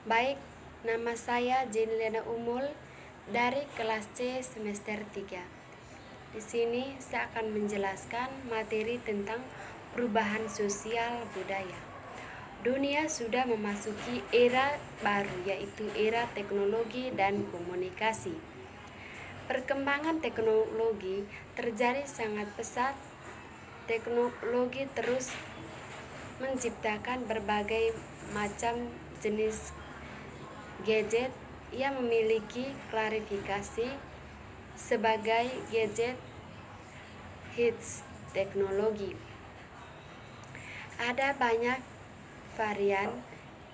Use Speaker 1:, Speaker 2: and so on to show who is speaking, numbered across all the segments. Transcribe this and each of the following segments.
Speaker 1: Baik, nama saya Jenilena Umul dari kelas C semester 3. Di sini saya akan menjelaskan materi tentang perubahan sosial budaya. Dunia sudah memasuki era baru, yaitu era teknologi dan komunikasi. Perkembangan teknologi terjadi sangat pesat. Teknologi terus menciptakan berbagai macam jenis gadget yang memiliki klarifikasi sebagai gadget hits teknologi. Ada banyak varian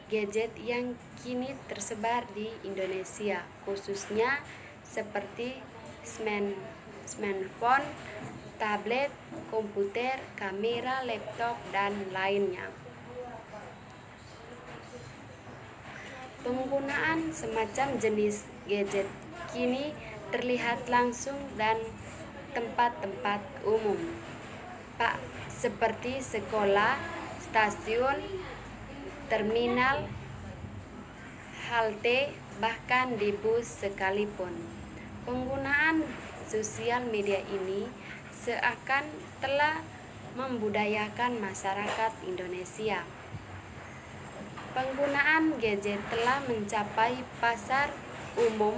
Speaker 1: gadget yang kini tersebar di Indonesia, khususnya seperti smartphone, tablet, komputer, kamera, laptop, dan lainnya. Penggunaan semacam jenis gadget kini terlihat langsung dan tempat-tempat umum, seperti sekolah, stasiun, terminal, halte, bahkan di bus sekalipun. Penggunaan sosial media ini seakan telah membudayakan masyarakat Indonesia. Penggunaan gadget telah mencapai pasar umum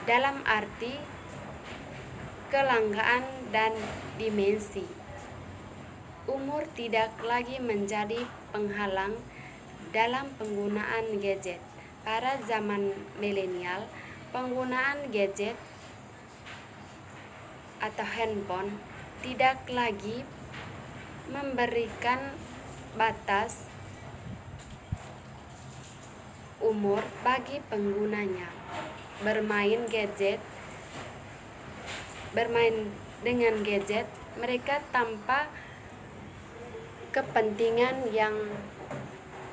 Speaker 1: dalam arti kelangkaan dan dimensi. Umur tidak lagi menjadi penghalang dalam penggunaan gadget. Pada zaman milenial, penggunaan gadget atau handphone tidak lagi memberikan batas umur bagi penggunanya. Bermain dengan gadget, mereka tanpa kepentingan yang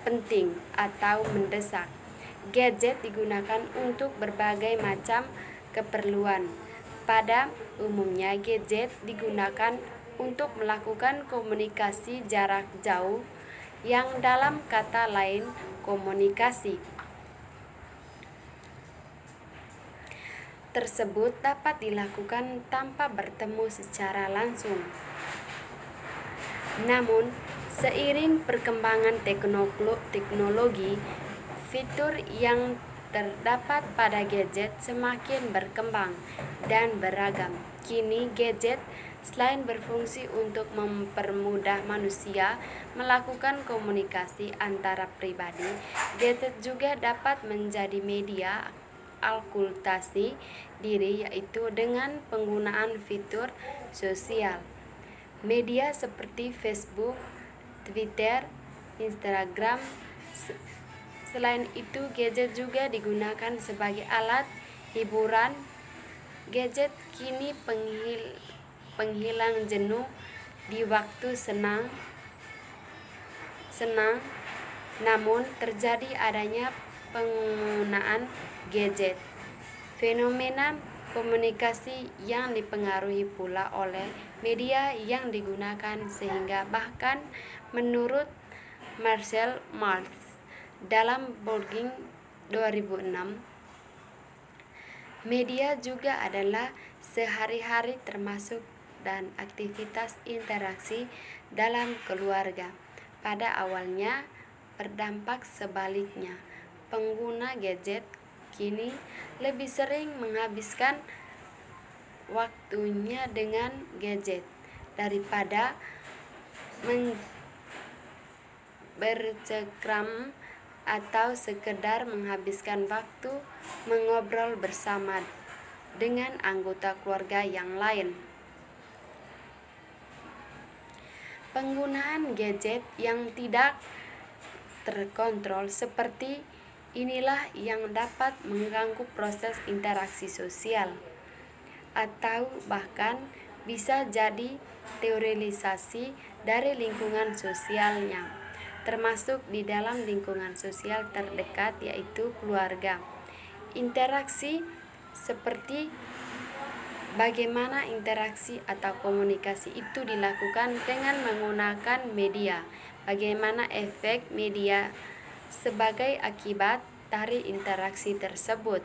Speaker 1: penting atau mendesak. Gadget digunakan untuk berbagai macam keperluan. Pada umumnya, gadget digunakan untuk melakukan komunikasi jarak jauh, yang dalam kata lain komunikasi tersebut dapat dilakukan tanpa bertemu secara langsung. Namun, seiring perkembangan teknologi, fitur yang terdapat pada gadget semakin berkembang dan beragam. Kini gadget selain berfungsi untuk mempermudah manusia melakukan komunikasi antara pribadi, gadget juga dapat menjadi media okultasi diri, yaitu dengan penggunaan fitur sosial media seperti Facebook, Twitter, Instagram. Selain itu, gadget juga digunakan sebagai alat hiburan. Gadget kini penghilang jenuh di waktu senang, namun terjadi adanya penggunaan gadget. Fenomena komunikasi yang dipengaruhi pula oleh media yang digunakan, sehingga bahkan menurut Marcel Marx dalam blogging 2006, media juga adalah sehari-hari termasuk dan aktivitas interaksi dalam keluarga. Pada awalnya berdampak sebaliknya. Pengguna gadget kini lebih sering menghabiskan waktunya dengan gadget daripada bercengkrama atau sekedar menghabiskan waktu mengobrol bersama dengan anggota keluarga yang lain. Penggunaan gadget yang tidak terkontrol seperti inilah yang dapat mengganggu proses interaksi sosial, atau bahkan bisa jadi teorilisasi dari lingkungan sosialnya, termasuk di dalam lingkungan sosial terdekat, yaitu keluarga. Interaksi seperti bagaimana interaksi atau komunikasi itu dilakukan dengan menggunakan media, bagaimana efek media sebagai akibat mengomentari interaksi tersebut.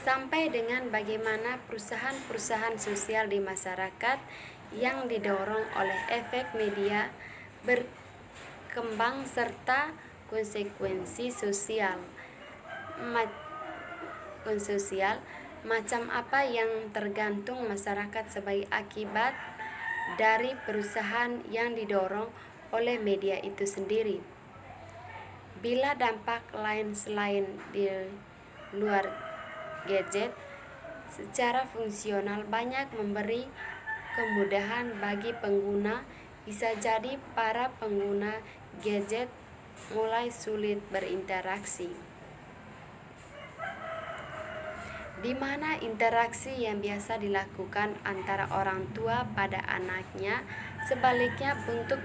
Speaker 1: Sampai dengan bagaimana perusahaan-perusahaan sosial di masyarakat yang didorong oleh efek media berkembang serta konsekuensi sosial macam apa yang tergantung masyarakat sebagai akibat dari perusahaan yang didorong oleh media itu sendiri. Bila dampak lain selain di luar gadget secara fungsional banyak memberi kemudahan bagi pengguna, bisa jadi para pengguna gadget mulai sulit berinteraksi, di mana interaksi yang biasa dilakukan antara orang tua pada anaknya, sebaliknya untuk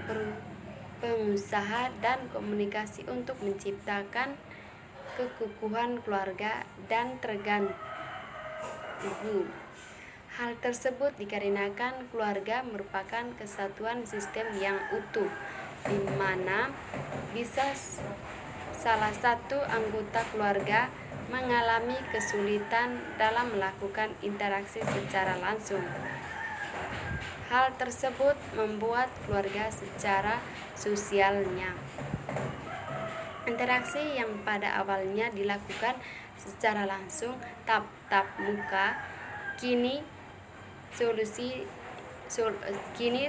Speaker 1: pengusaha dan komunikasi untuk menciptakan kekukuhan keluarga dan terganggu. Hal tersebut dikarenakan keluarga merupakan kesatuan sistem yang utuh, di mana bisa salah satu anggota keluarga mengalami kesulitan dalam melakukan interaksi secara langsung. Hal tersebut membuat keluarga secara sosialnya interaksi yang pada awalnya dilakukan secara langsung tatap muka, kini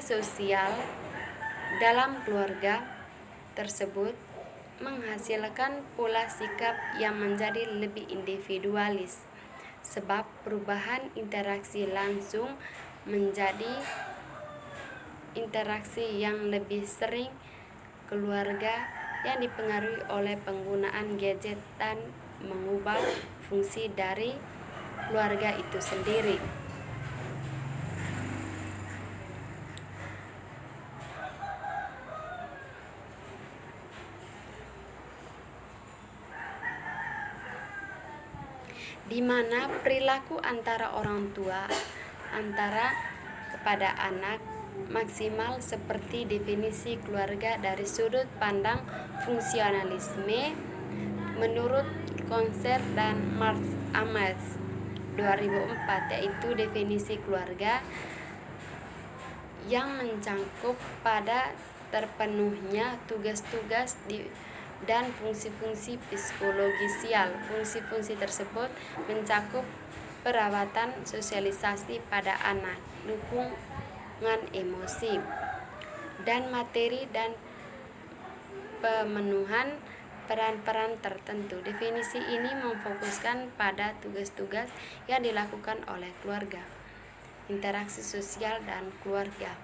Speaker 1: sosial dalam keluarga tersebut menghasilkan pola sikap yang menjadi lebih individualis, sebab perubahan interaksi langsung menjadi interaksi yang lebih sering keluarga yang dipengaruhi oleh penggunaan gadget dan mengubah fungsi dari keluarga itu sendiri. Di mana perilaku antara orang tua kepada anak maksimal seperti definisi keluarga dari sudut pandang fungsionalisme menurut Konser dan Marx Ames 2004, yaitu definisi keluarga yang mencakup pada terpenuhnya tugas-tugas dan fungsi-fungsi psikologisial. Fungsi-fungsi tersebut mencakup perawatan sosialisasi pada anak, dukungan emosi dan materi, dan pemenuhan peran-peran tertentu. Definisi ini memfokuskan pada tugas-tugas yang dilakukan oleh keluarga, interaksi sosial dan keluarga.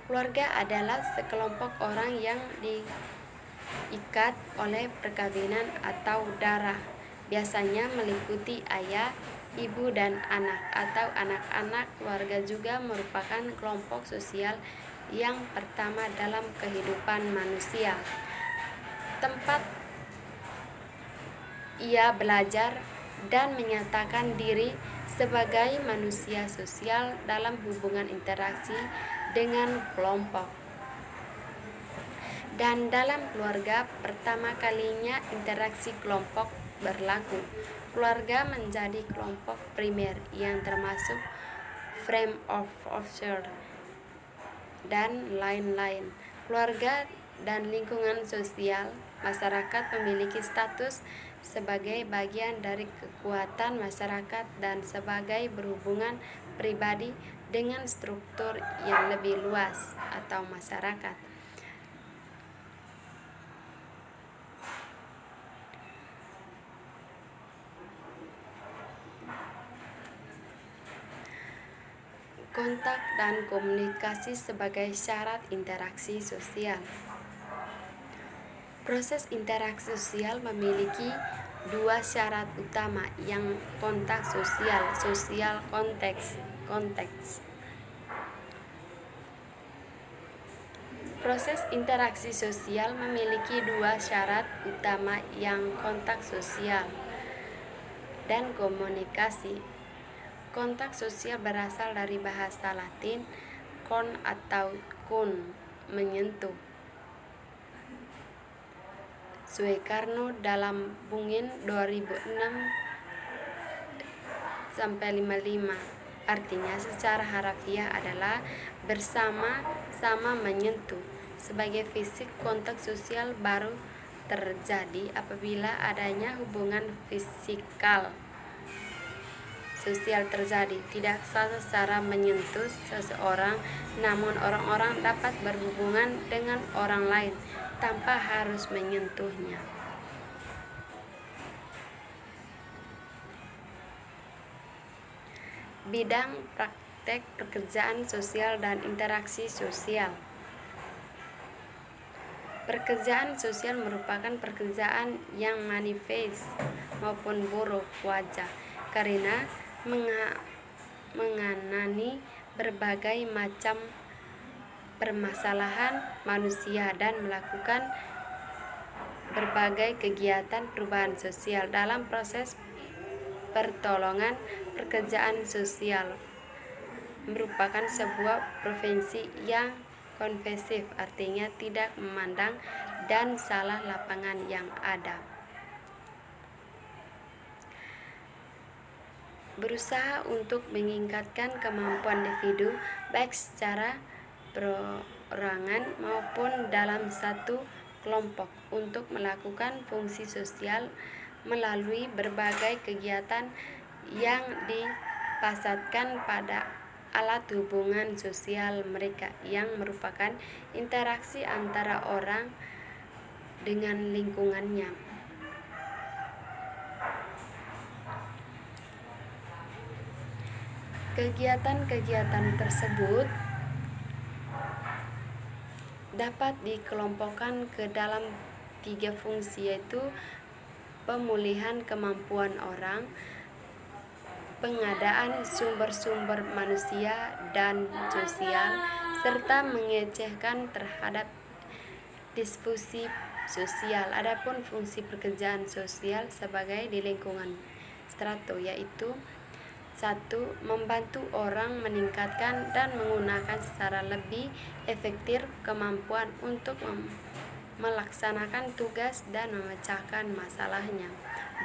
Speaker 1: Keluarga adalah sekelompok orang yang diikat oleh perkawinan atau darah, biasanya meliputi ayah, ibu, dan anak atau anak-anak. Keluarga juga merupakan kelompok sosial yang pertama dalam kehidupan manusia, tempat ia belajar dan menyatakan diri sebagai manusia sosial dalam hubungan interaksi dengan kelompok. Dan dalam keluarga pertama kalinya interaksi kelompok berlaku. Keluarga menjadi kelompok primer yang termasuk frame of reference dan lain-lain. Keluarga dan lingkungan sosial masyarakat memiliki status sebagai bagian dari kekuatan masyarakat dan sebagai berhubungan pribadi dengan struktur yang lebih luas atau masyarakat. Kontak dan komunikasi sebagai syarat interaksi sosial. Proses interaksi sosial memiliki dua syarat utama, yang kontak sosial konteks. Proses interaksi sosial memiliki dua syarat utama, yang kontak sosial dan komunikasi. Kontak sosial berasal dari bahasa Latin con atau kun, menyentuh. Suekarno dalam Bungin 2006-55, artinya secara harafiah adalah bersama-sama menyentuh. Sebagai fisik, kontak sosial baru terjadi apabila adanya hubungan fisikal sosial terjadi, tidak secara menyentuh seseorang, namun orang-orang dapat berhubungan dengan orang lain tanpa harus menyentuhnya. Bidang praktek pekerjaan sosial dan interaksi sosial. Pekerjaan sosial merupakan pekerjaan yang manifest maupun buruk wajah karena menangani berbagai macam permasalahan manusia dan melakukan berbagai kegiatan perubahan sosial. Dalam proses pertolongan, pekerjaan sosial merupakan sebuah profesi yang konvensif, artinya tidak memandang dan salah lapangan yang ada. Berusaha untuk meningkatkan kemampuan individu baik secara perorangan maupun dalam satu kelompok untuk melakukan fungsi sosial melalui berbagai kegiatan yang dipasatkan pada alat hubungan sosial mereka yang merupakan interaksi antara orang dengan lingkungannya. Kegiatan-kegiatan tersebut dapat dikelompokkan ke dalam 3 fungsi, yaitu pemulihan kemampuan orang, pengadaan sumber-sumber manusia dan sosial, serta mengecehkan terhadap diskusi sosial. Adapun fungsi pekerjaan sosial sebagai di lingkungan strato, yaitu 1. Membantu orang meningkatkan dan menggunakan secara lebih efektif kemampuan untuk melaksanakan tugas dan memecahkan masalahnya.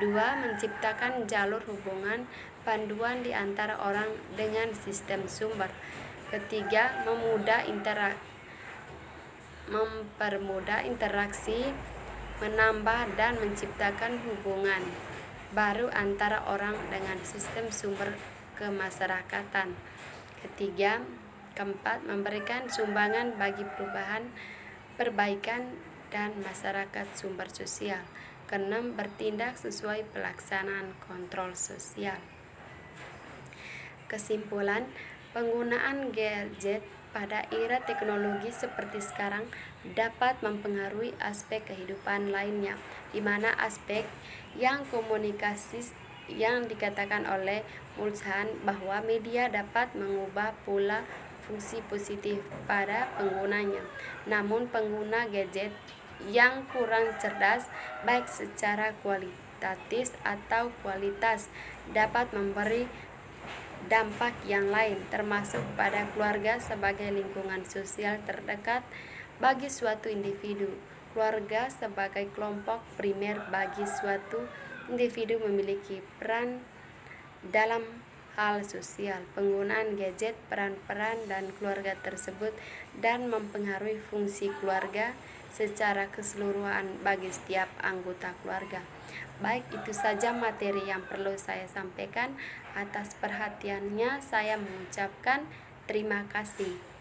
Speaker 1: 2. Menciptakan jalur hubungan panduan di antara orang dengan sistem sumber. 3. Mempermudah interaksi, menambah dan menciptakan hubungan baru antara orang dengan sistem sumber kemasyarakatan. 4. Memberikan sumbangan bagi perbaikan dan masyarakat sumber sosial. 6. Bertindak sesuai pelaksanaan kontrol sosial. Kesimpulan, penggunaan gadget pada era teknologi seperti sekarang dapat mempengaruhi aspek kehidupan lainnya, di mana aspek yang komunikasi yang dikatakan oleh Mulzhan bahwa media dapat mengubah pola fungsi positif pada penggunanya. Namun pengguna gadget yang kurang cerdas, baik secara kualitatif atau kualitas, dapat memberi dampak yang lain, termasuk pada keluarga sebagai lingkungan sosial terdekat bagi suatu individu. Keluarga sebagai kelompok primer bagi suatu individu memiliki peran dalam hal sosial. Penggunaan gadget, peran-peran dan keluarga tersebut dan mempengaruhi fungsi keluarga secara keseluruhan bagi setiap anggota keluarga. Baik, itu saja materi yang perlu saya sampaikan. Atas perhatiannya saya mengucapkan terima kasih.